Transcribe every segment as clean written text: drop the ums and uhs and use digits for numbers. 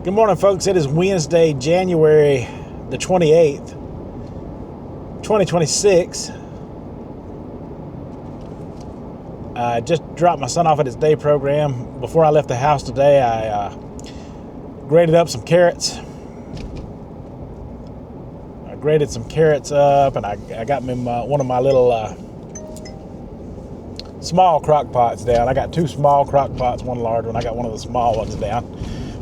Good morning, folks. It is Wednesday, January the 28th, 2026. I just dropped my son off at his day program. Before I left the house today, I grated up some carrots. I grated some carrots up, and I got me one of my little small crock pots down. I got two small crock pots, one large one. I got one of the small ones down.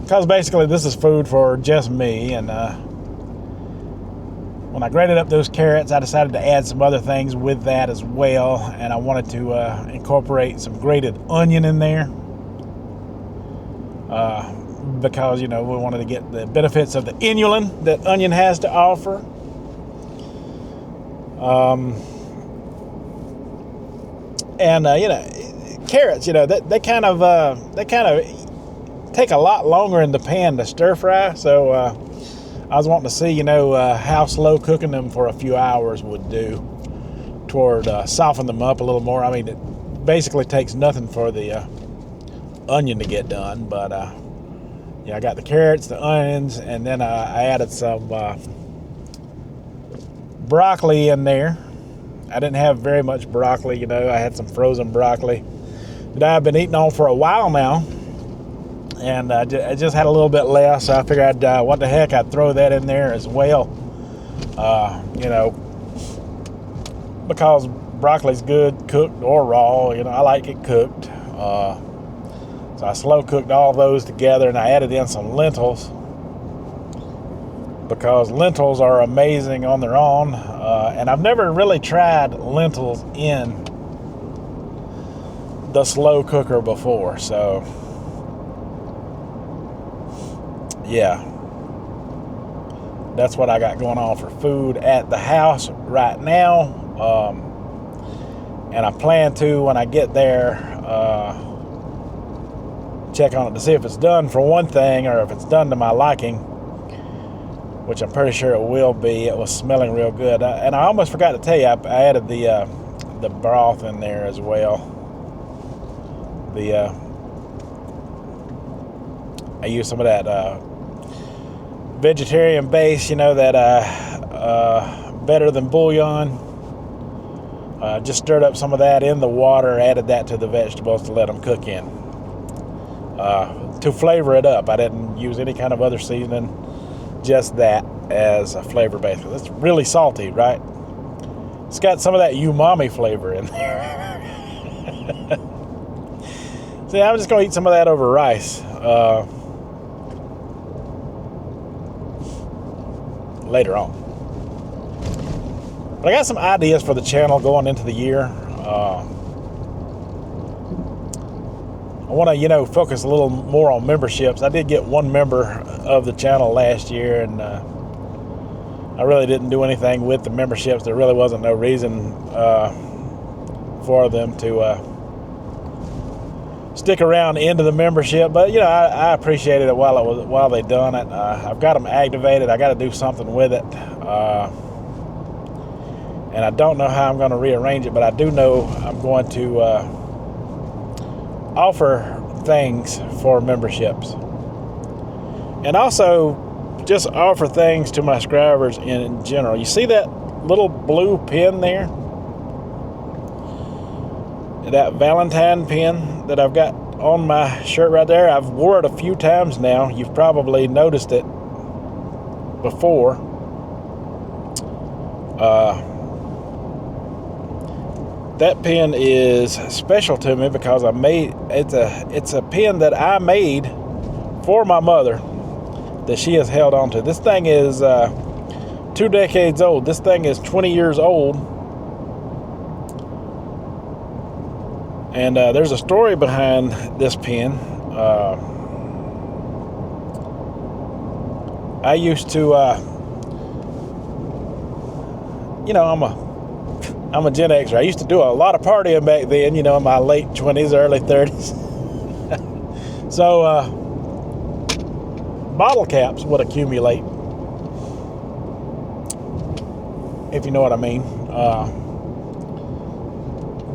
Because basically this is food for just me, and when I grated up those carrots, I decided to add some other things with that as well, and I wanted to incorporate some grated onion in there because, you know, we wanted to get the benefits of the inulin that onion has to offer. You know, carrots, you know, they kind of take a lot longer in the pan to stir fry, so I was wanting to see, you know, how slow cooking them for a few hours would do toward soften them up a little more. I mean, it basically takes nothing for the onion to get done, but yeah, I got the carrots, the onions, and then I added some broccoli in there. I didn't have very much broccoli, you know. I had some frozen broccoli that I've been eating on for a while now. And I just had a little bit left, so I figured, what the heck, I'd throw that in there as well. You know, because broccoli's good cooked or raw. You know, I like it cooked. So I slow cooked all those together, and I added in some lentils because lentils are amazing on their own. And I've never really tried lentils in the slow cooker before, so yeah, that's what I got going on for food at the house right now. And I plan to, when I get there, check on it to see if it's done for one thing, or if it's done to my liking, which I'm pretty sure it will be. It was smelling real good. And I almost forgot to tell you, I added the broth in there as well. I used some of that vegetarian base, you know, that better than bouillon. Just stirred up some of that in the water, added that to the vegetables to let them cook in, to flavor it up. I didn't use any kind of other seasoning, just that as a flavor base. It's really salty, right? It's got some of that umami flavor in there. See, I'm just gonna eat some of that over rice later on. But I got some ideas for the channel going into the year. I want to, you know, focus a little more on memberships. I did get one member of the channel last year, and I really didn't do anything with the memberships. There really wasn't no reason for them to stick around into the membership, but you know, I appreciated it while they done it. I've got them activated. I got to do something with it, and I don't know how I'm going to rearrange it, but I do know I'm going to offer things for memberships, and also just offer things to my subscribers in general. You see that little blue pin there? That Valentine pin that I've got on my shirt right there, I've wore it a few times now. You've probably noticed it before. That pin is special to me because it's a pin that I made for my mother that she has held on to. This thing is 2 decades old. This thing is 20 years old. And there's a story behind this pin. I used to, you know, I'm a Gen Xer. I used to do a lot of partying back then, you know, in my late 20s, early 30s. So bottle caps would accumulate, if you know what I mean.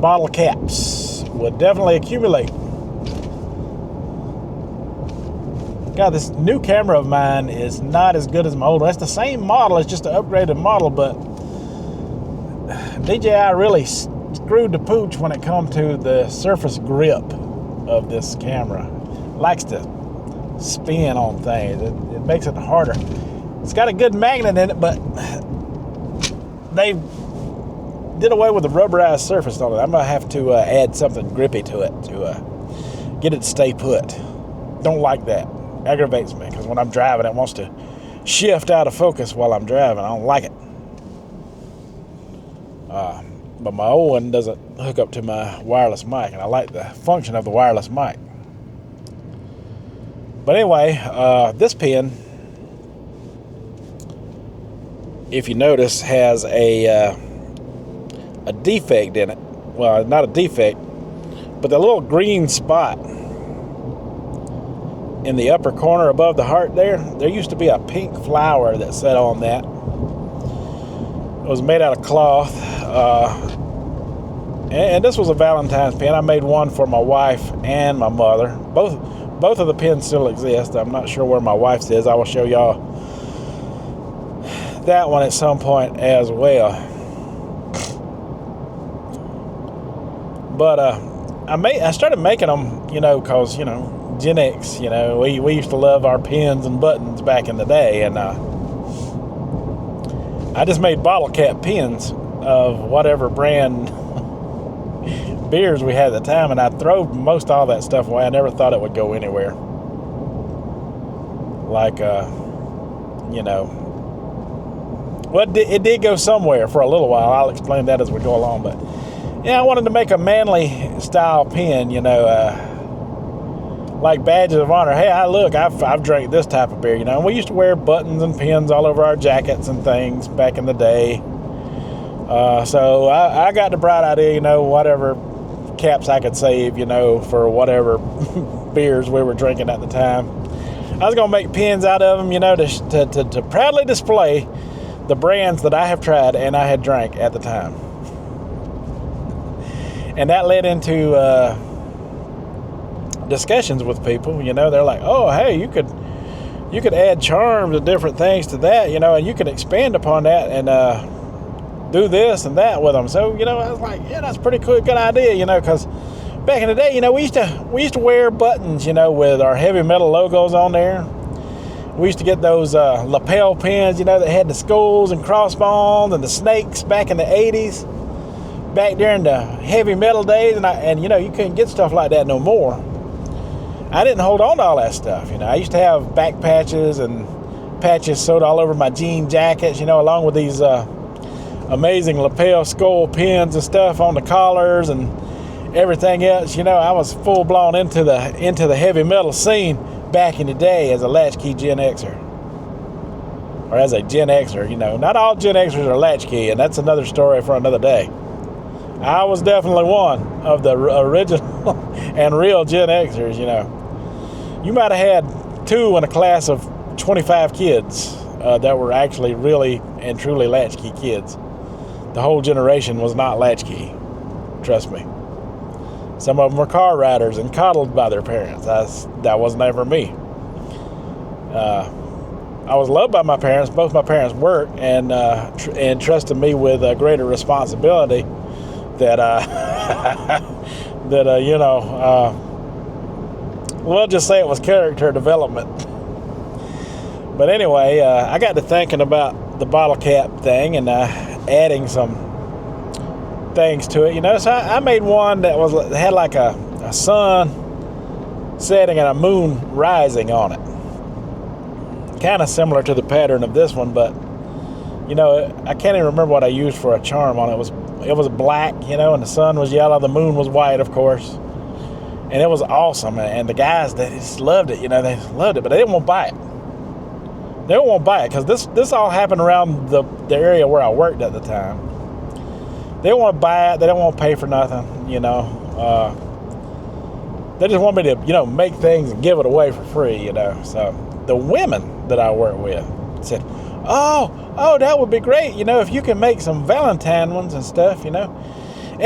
Bottle caps would definitely accumulate. God, this new camera of mine is not as good as my old one. It's the same model, it's just an upgraded model, but DJI really screwed the pooch when it comes to the surface grip of this camera. It likes to spin on things. It makes it harder. It's got a good magnet in it, but they did away with the rubberized surface on it. I'm going to have to add something grippy to it to get it to stay put. Don't like that. Aggravates me because when I'm driving, it wants to shift out of focus while I'm driving. I don't like it. But my old one doesn't hook up to my wireless mic, and I like the function of the wireless mic. But anyway, this pen, if you notice, has a defect in it. Well, not a defect, but the little green spot in the upper corner above the heart there used to be a pink flower that sat on that. It was made out of cloth, and this was a Valentine's pen. I made one for my wife and my mother. Both of the pens still exist. I'm not sure where my wife's is. I will show y'all that one at some point as well. But I started making them, because Gen X, we used to love our pens and buttons back in the day, and I just made bottle cap pens of whatever brand beers we had at the time, and I threw most all that stuff away. I never thought it would go anywhere. Like, well, it did go somewhere for a little while. I'll explain that as we go along, but I wanted to make a manly style pen, like badges of honor. Hey, I've drank this type of beer, and we used to wear buttons and pins all over our jackets and things back in the day. So I got the bright idea, whatever caps I could save, for whatever beers we were drinking at the time. I was going to make pins out of them, to proudly display the brands that I have tried and I had drank at the time. And that led into discussions with people. They're like, oh, hey, you could add charms and different things to that, and you could expand upon that and do this and that with them. So, I was like, yeah, that's pretty cool, good idea, because back in the day, we used to wear buttons, with our heavy metal logos on there. We used to get those lapel pins, that had the skulls and crossbones and the snakes back in the 80s, back during the heavy metal days, and you couldn't get stuff like that no more. I didn't hold on to all that stuff, I used to have back patches and patches sewed all over my jean jackets, along with these amazing lapel skull pins and stuff on the collars and everything else. I was full blown into the heavy metal scene back in the day as a latchkey Gen Xer, or as a Gen Xer. Not all Gen Xers are latchkey, and that's another story for another day. I was definitely one of the original and real Gen Xers. You might have had 2 in a class of 25 kids that were actually really and truly latchkey kids. The whole generation was not latchkey, trust me. Some of them were car riders and coddled by their parents. That was never me. I was loved by my parents. Both my parents worked and trusted me with a greater responsibility that we'll just say it was character development. But anyway, I got to thinking about the bottle cap thing and adding some things to it, So I made one that had like a sun setting and a moon rising on it, kind of similar to the pattern of this one, but I can't even remember what I used for a charm on it. It was black, and the sun was yellow, the moon was white, of course, and it was awesome. And the guys, they just loved it, they loved it, but they didn't want to buy it. They don't want to buy it because this all happened around the area where I worked at the time. They don't want to buy it. They don't want to pay for nothing, They just want me to, make things and give it away for free, So the women that I work with said, oh, that would be great, if you can make some Valentine ones and stuff, And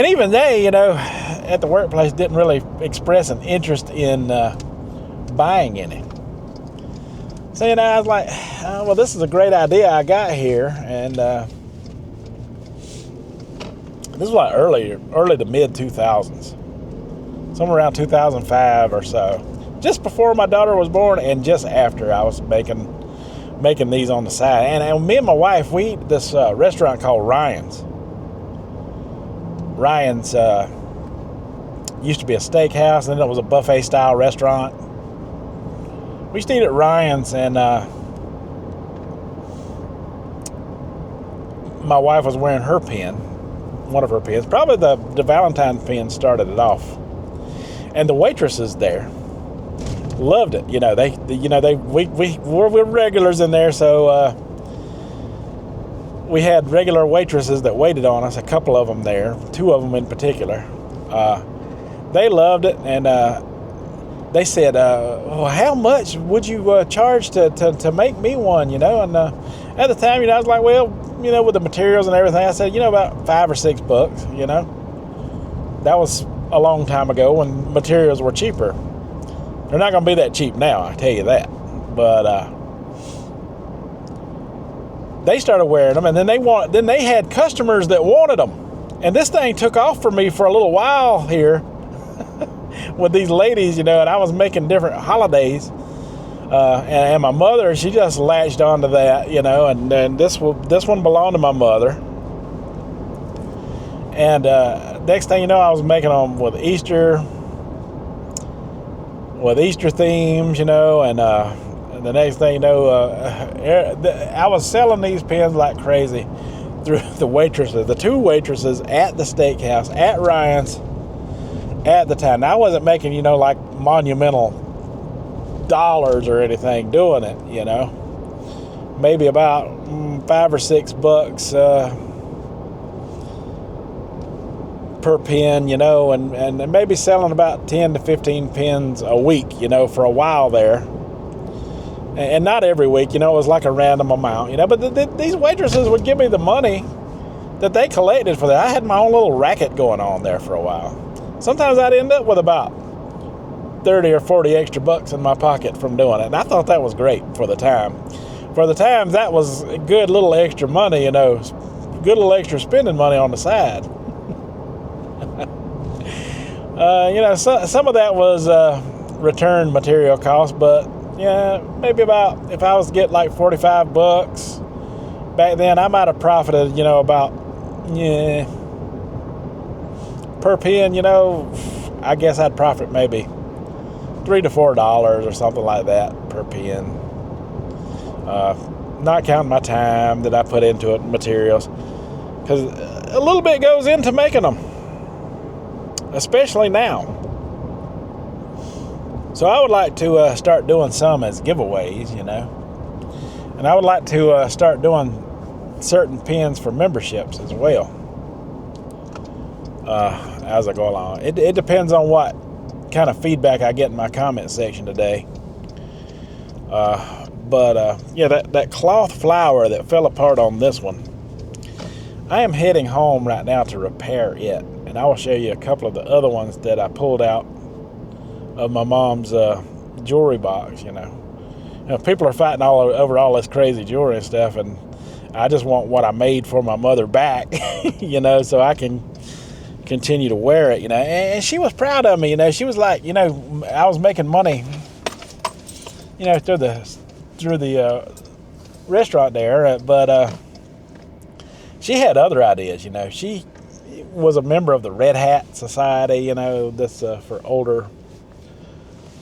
even they, at the workplace didn't really express an interest in buying any. So, you know, I was like, well, this is a great idea I got here. And this was like early to mid 2000s. Somewhere around 2005 or so. Just before my daughter was born and just after I was making these on the side. And me and my wife, we eat this restaurant called Ryan's. Ryan's used to be a steakhouse, and then it was a buffet style restaurant. We used to eat at Ryan's, and my wife was wearing her pin, one of her pins. Probably the Valentine pin started it off. And the waitresses there loved it. You know, we're regulars in there, so we had regular waitresses that waited on us. A couple of them there, 2 of them in particular. They loved it, and they said, well, how much would you charge to make me one, you know? And at the time, you know, I was like, well, you know, with the materials and everything, I said, you know, about $5 or $6, you know? That was a long time ago when materials were cheaper. They're not going to be that cheap now, I tell you that. But they started wearing them, and then they had customers that wanted them. And this thing took off for me for a little while here with these ladies, you know, and I was making different holidays. And my mother, she just latched onto that, you know, and then this one belonged to my mother. And next thing you know, I was making them with Easter themes, you know, and the next thing you know, I was selling these pins like crazy through the waitresses, the 2 waitresses at the steakhouse, at Ryan's, at the time. Now, I wasn't making, you know, like monumental dollars or anything doing it, you know. Maybe about $5 or $6 per pin, you know, and maybe selling about 10 to 15 pins a week, you know, for a while there. And not every week, you know, it was like a random amount, you know. But these waitresses would give me the money that they collected for that. I had my own little racket going on there for a while. Sometimes I'd end up with about 30 or 40 extra bucks in my pocket from doing it. And I thought that was great for the time. For the time, that was good little extra money, you know, good little extra spending money on the side. You know, some of that was return material cost, but yeah, maybe about, if I was to get like $45 back then, I might have profited, you know, about, yeah, per pin, you know, I guess I'd profit maybe $3 to $4 or something like that per pin. Not counting my time that I put into it, materials, because a little bit goes into making them, especially now. So I would like to start doing some as giveaways, you know, and I would like to start doing certain pins for memberships as well as I go along. It depends on what kind of feedback I get in my comment section today. But yeah, that cloth flower that fell apart on this one, I am heading home right now to repair it, and I will show you a couple of the other ones that I pulled out of my mom's jewelry box. You know, people are fighting all over all this crazy jewelry and stuff, and I just want what I made for my mother back, you know, so I can continue to wear it, you know. And she was proud of me, you know. She was like, you know, I was making money, you know, through the restaurant there, but she had other ideas, you know. She was a member of the Red Hat Society, you know, this for older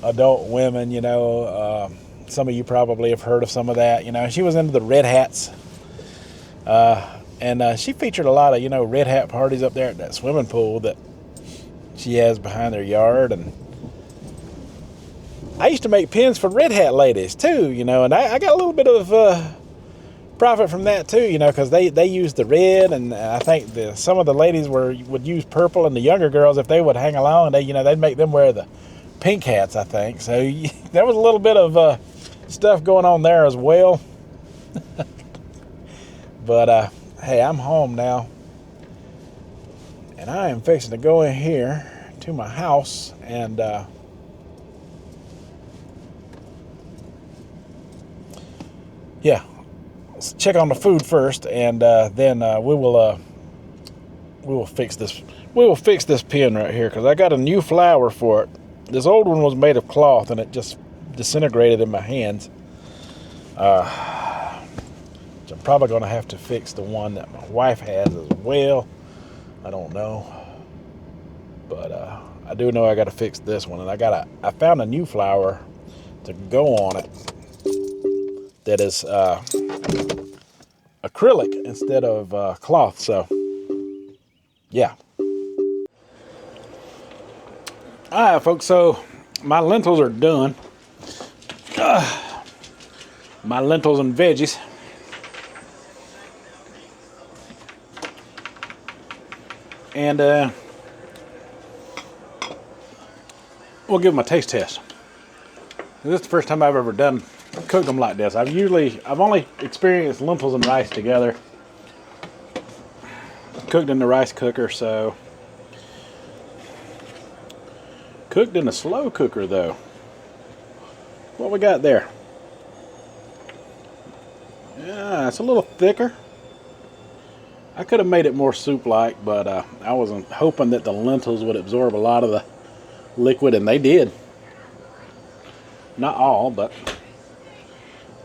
adult women, you know. Some of you probably have heard of some of that, you know. She was into the Red Hats, and she featured a lot of, you know, Red Hat parties up there at that swimming pool that she has behind their yard. And I used to make pins for Red Hat ladies too, you know, and I got a little bit of profit from that too, you know, because they used the red, and I think some of the ladies would use purple, and the younger girls, if they would hang along, they'd make them wear the pink hats, I think. So there was a little bit of stuff going on there as well. But hey, I'm home now, and I am fixing to go in here to my house and yeah, let's check on the food first, and then we will fix this. We will fix this pen right here because I got a new flower for it. This old one was made of cloth and it just disintegrated in my hands. I'm probably going to have to fix the one that my wife has as well. I don't know, but I do know I got to fix this one, and I found a new flower to go on it that is acrylic instead of cloth. So yeah. All right, folks. So my lentils are done. My lentils and veggies. And we'll give them a taste test. This is the first time I've ever cooked them like this. I've only experienced lentils and rice together. Cooked in the rice cooker, so. Cooked in a slow cooker though. What we got there? Yeah, it's a little thicker. I could have made it more soup-like, but I wasn't hoping that the lentils would absorb a lot of the liquid, and they did. Not all, but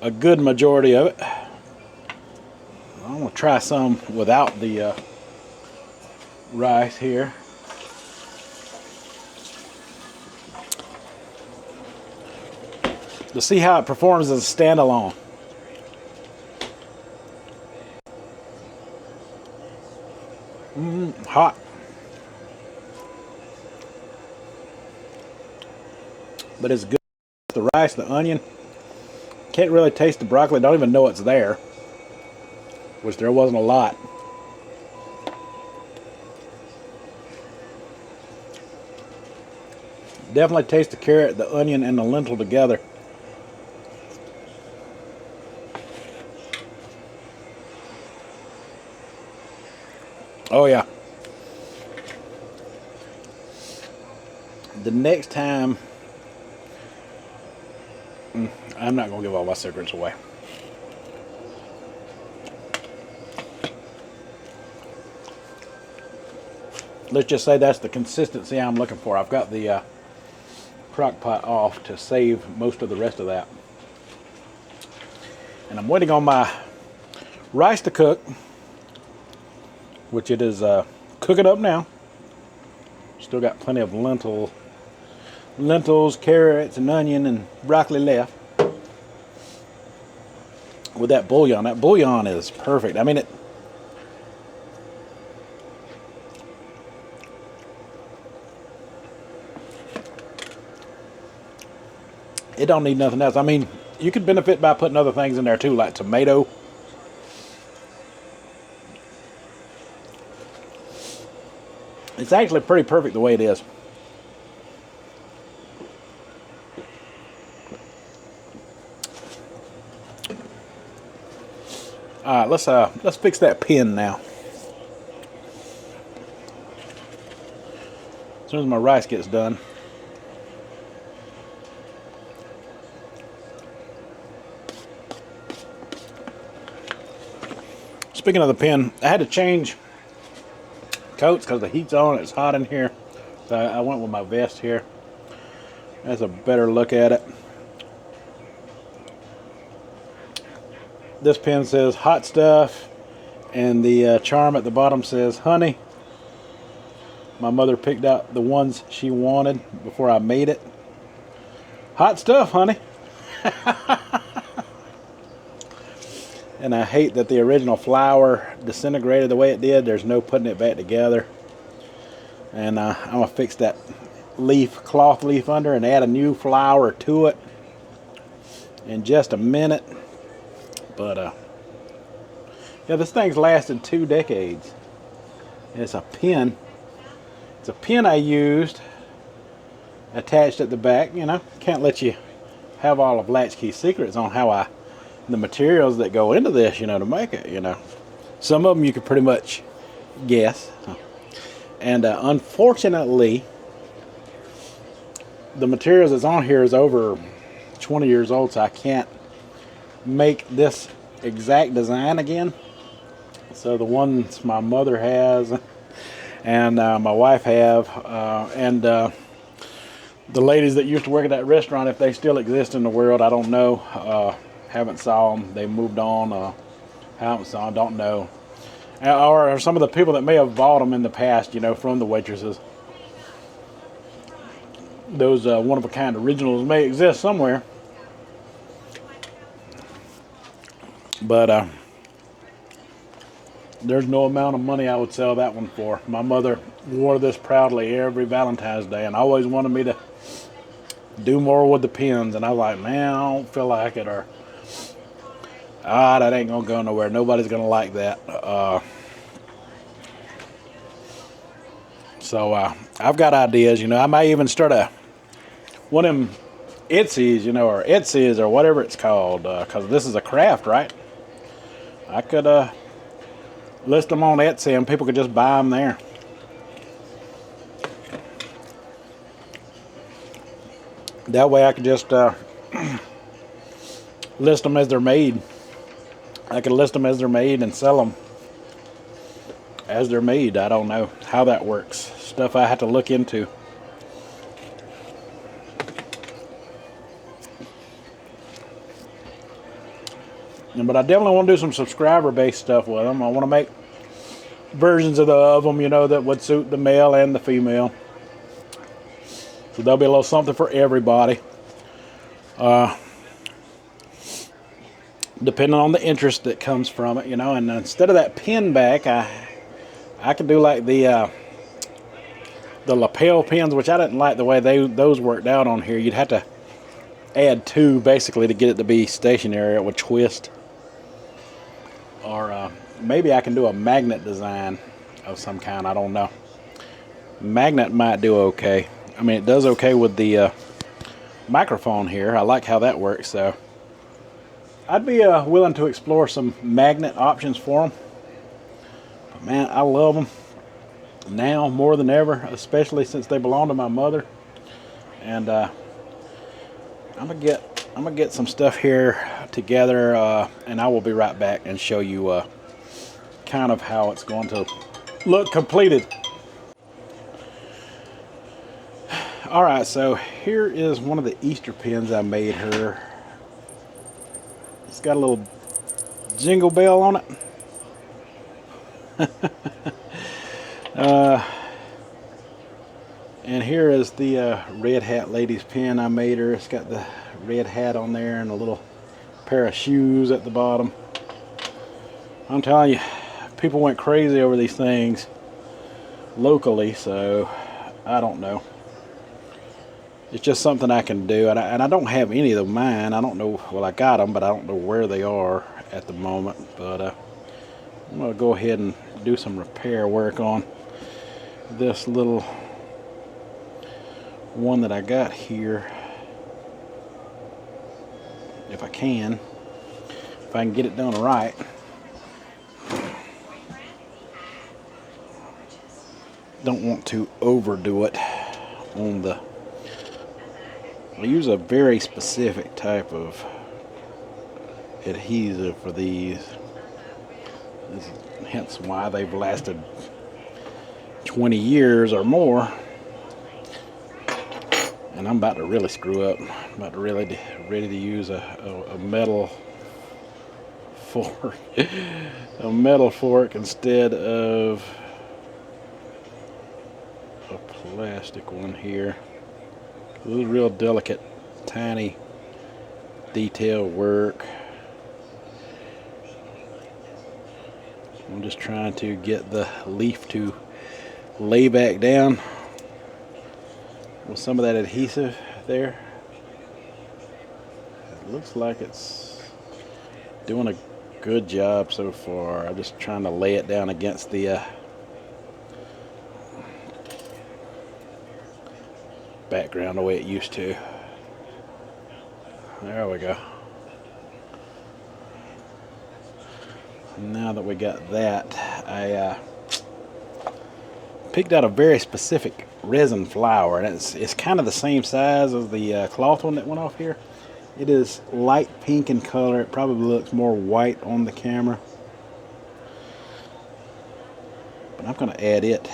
a good majority of it. I'm going to try some without the rice here. To see how it performs as a standalone. Hot. But it's good. The rice, the onion. Can't really taste the broccoli. Don't even know it's there. Which there wasn't a lot. Definitely taste the carrot, the onion, and the lentil together. Oh yeah. The next time, I'm not going to give all my secrets away. Let's just say that's the consistency I'm looking for. I've got the crock pot off to save most of the rest of that. And I'm waiting on my rice to cook, which it is cooking up now. Still got plenty of lentils, carrots, and onion, and broccoli left. With that bouillon is perfect. I mean, it don't need nothing else. I mean, you could benefit by putting other things in there too, like tomato. It's actually pretty perfect the way it is. All right, let's fix that pen now. As soon as my rice gets done. Speaking of the pen, I had to change coats because the heat's on. It's hot in here, so I went with my vest here. That's a better look at it. This pen says hot stuff, and the charm at the bottom says honey. My mother picked out the ones she wanted before I made it. Hot stuff, honey. And I hate that the original flower disintegrated the way it did. There's no putting it back together. And I'm going to fix that cloth leaf under and add a new flower to it in just a minute. But yeah, this thing's lasted 2 decades. It's a pen. It's a pen I used attached at the back. You know, can't let you have all of Latchkey secrets on how the materials that go into this, you know, to make it, you know. Some of them you can pretty much guess. And unfortunately, the materials that's on here is over 20 years old, so I can't make this exact design again. So the ones my mother has and my wife have, and the ladies that used to work at that restaurant, if they still exist in the world, I don't know. Haven't saw them. They moved on. Haven't saw them. Don't know. Or some of the people that may have bought them in the past, you know, from the waitresses. Those one-of-a-kind originals may exist somewhere. But there's no amount of money I would sell that one for. My mother wore this proudly every Valentine's Day and always wanted me to do more with the pins. And I was like, man, I don't feel like it. Or, that ain't going to go nowhere. Nobody's going to like that. So I've got ideas, you know. I might even start one of them Etsy's, you know, or Etsy's or whatever it's called. Because this is a craft, right? I could list them on Etsy and people could just buy them there. That way I could just list them as they're made. I could list them as they're made and sell them as they're made. I don't know how that works. Stuff I have to look into. But I definitely want to do some subscriber-based stuff with them. I want to make versions of them, you know, that would suit the male and the female. So there'll be a little something for everybody. Depending on the interest that comes from it, you know. And instead of that pin back, I could do like the lapel pins, which I didn't like the way those worked out on here. You'd have to add two basically to get it to be stationary. It would twist. Or maybe I can do a magnet design of some kind. I don't know. Magnet might do okay. I mean, it does okay with the microphone here. I like how that works. So I'd be willing to explore some magnet options for them. But man, I love them now more than ever, especially since they belong to my mother. And I'm gonna get some stuff here together, and I will be right back and show you kind of how it's going to look completed. Alright, so here is one of the Easter pins I made her. It's got a little jingle bell on it. And here is the red hat lady's pin I made her. It's got the red hat on there and a little pair of shoes at the bottom. I'm telling you, people went crazy over these things locally, so I don't know. It's just something I can do, and I don't have any of mine. I don't know, well, I got them, but I don't know where they are at the moment. But I'm going to go ahead and do some repair work on this little one that I got here. If I can get it done right. Don't want to overdo it on the. I use a very specific type of adhesive for these. Hence why they've lasted 20 years or more. And I'm about to really screw up. I'm about to really ready to use a metal fork. A metal fork instead of a plastic one here. This is real delicate, tiny detail work. I'm just trying to get the leaf to lay back down with some of that adhesive there. It looks like it's doing a good job so far. I'm just trying to lay it down against the background the way it used to. There we go. Now that we got that, I picked out a very specific resin flower, and it's kind of the same size as the cloth one that went off here. It is light pink in color. It probably looks more white on the camera. But I'm going to add it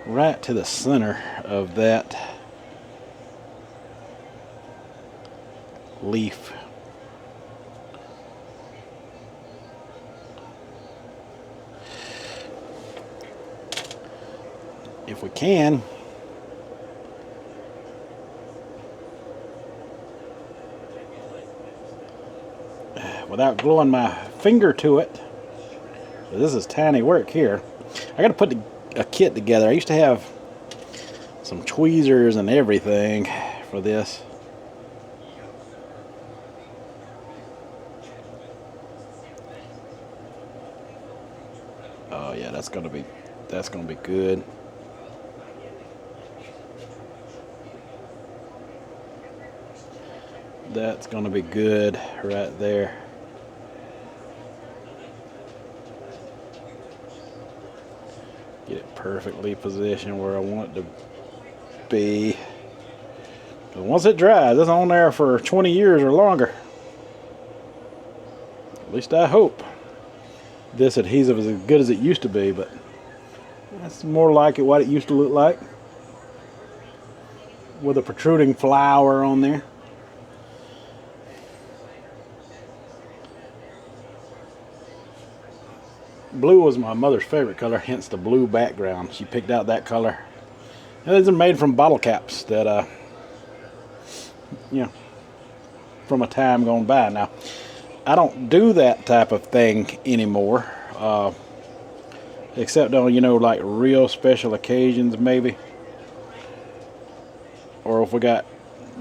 right to the center of that leaf. If we can, without gluing my finger to it. This is tiny work here. I got to put a kit together. I used to have some tweezers and everything for this. Oh yeah, that's gonna be good. That's gonna be good right there. Get it perfectly positioned where I want it to be. Because once it dries, it's on there for 20 years or longer. At least I hope. This adhesive is as good as it used to be, but that's more like what it used to look like. With a protruding flower on there. Blue was my mother's favorite color, hence the blue background. She picked out that color. And these are made from bottle caps that, you know, from a time gone by. Now, I don't do that type of thing anymore, except on, you know, like real special occasions maybe. Or if we got,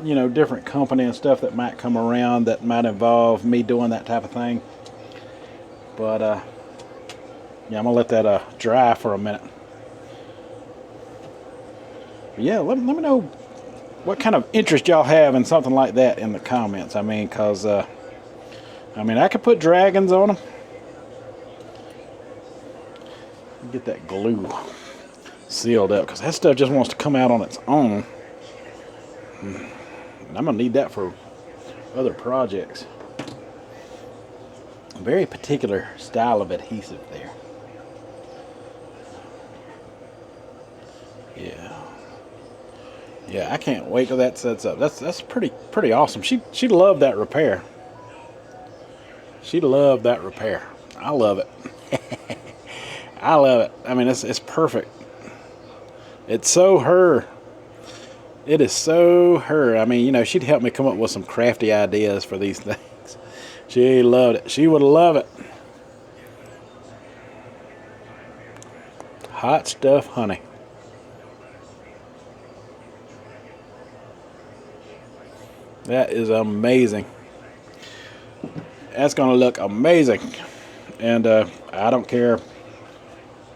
you know, different company and stuff that might come around that might involve me doing that type of thing. But, yeah, I'm going to let that dry for a minute. But yeah, let me know what kind of interest y'all have in something like that in the comments. I mean, because, I mean, I could put dragons on them. Get that glue sealed up, because that stuff just wants to come out on its own. And I'm going to need that for other projects. A very particular style of adhesive there. Yeah, I can't wait till that sets up. That's pretty awesome. She loved that repair. She loved that repair. I love it. I love it. I mean, it's perfect. It's so her. It is so her. I mean, you know, she'd help me come up with some crafty ideas for these things. She loved it. She would love it. Hot stuff, honey. That is amazing. That's going to look amazing. And I don't care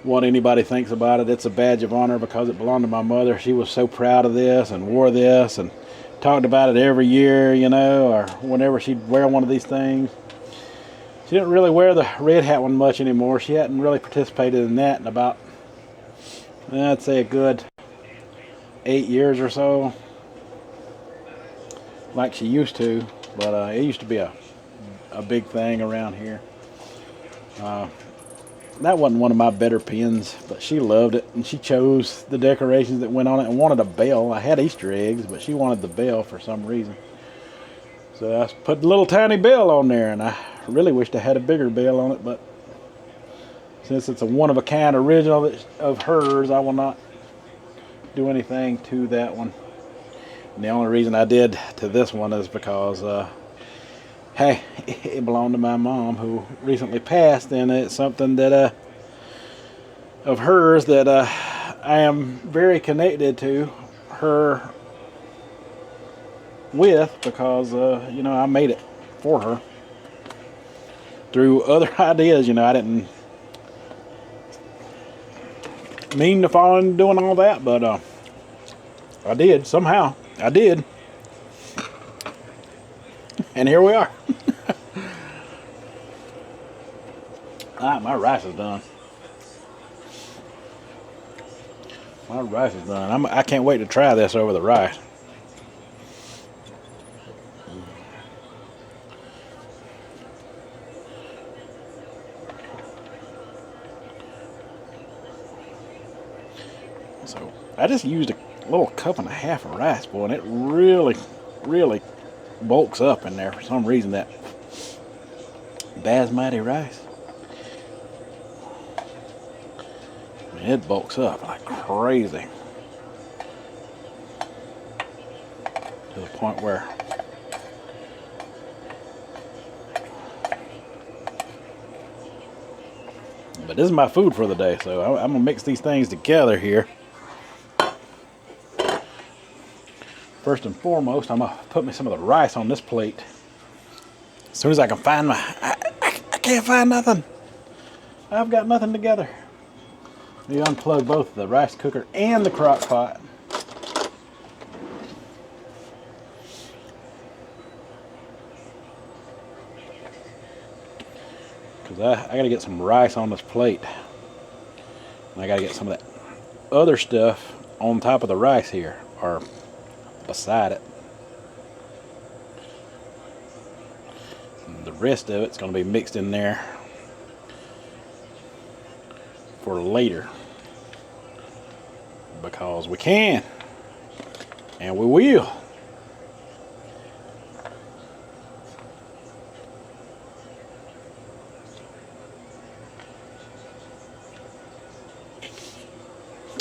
what anybody thinks about it. It's a badge of honor because it belonged to my mother. She was so proud of this and wore this and talked about it every year, you know, or whenever she'd wear one of these things. She didn't really wear the red hat one much anymore. She hadn't really participated in that in about, I'd say, a good 8 years or so, like she used to. But it used to be a big thing around here. That wasn't one of my better pins, but she loved it, and she chose the decorations that went on it and wanted a bell. I had Easter eggs, but she wanted the bell for some reason. So I put a little tiny bell on there, and I really wished I had a bigger bell on it, but since it's a one-of-a-kind original of hers, I will not do anything to that one. And the only reason I did to this one is because hey, it belonged to my mom, who recently passed, and it's something that of hers that I am very connected to her with, because you know, I made it for her through other ideas. You know, I didn't mean to fall into doing all that, but I did somehow. I did. And here we are. Alright, my rice is done. My rice is done. I can't wait to try this over the rice. I just used a little cup and a half of rice, boy, and it really, really bulks up in there for some reason. That basmati rice, I mean, it bulks up like crazy to the point where but this is my food for the day, so I'm gonna mix these things together here. First and foremost, I'm gonna put me some of the rice on this plate. As soon as I can find my, I can't find nothing. I've got nothing together. You unplug both the rice cooker and the crock pot. Because I gotta get some rice on this plate. And I gotta get some of that other stuff on top of the rice here, or beside it. And the rest of it's gonna be mixed in there for later. Because we can. And we will.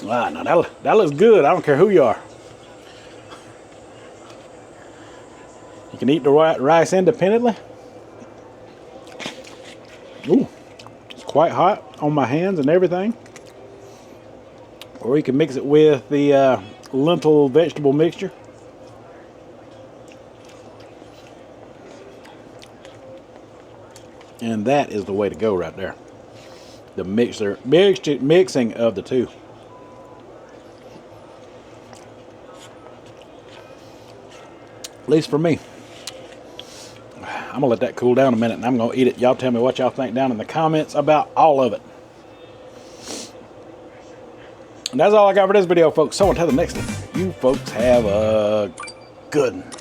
Ah, now that looks good. I don't care who you are. You can eat the rice independently. Ooh, it's quite hot on my hands and everything. Or you can mix it with the lentil vegetable mixture. And that is the way to go right there. The mixing of the two. At least for me. I'm gonna let that cool down a minute and I'm gonna eat it. Y'all tell me what y'all think down in the comments about all of it. And that's all I got for this video, folks. So until the next one, you folks have a good one.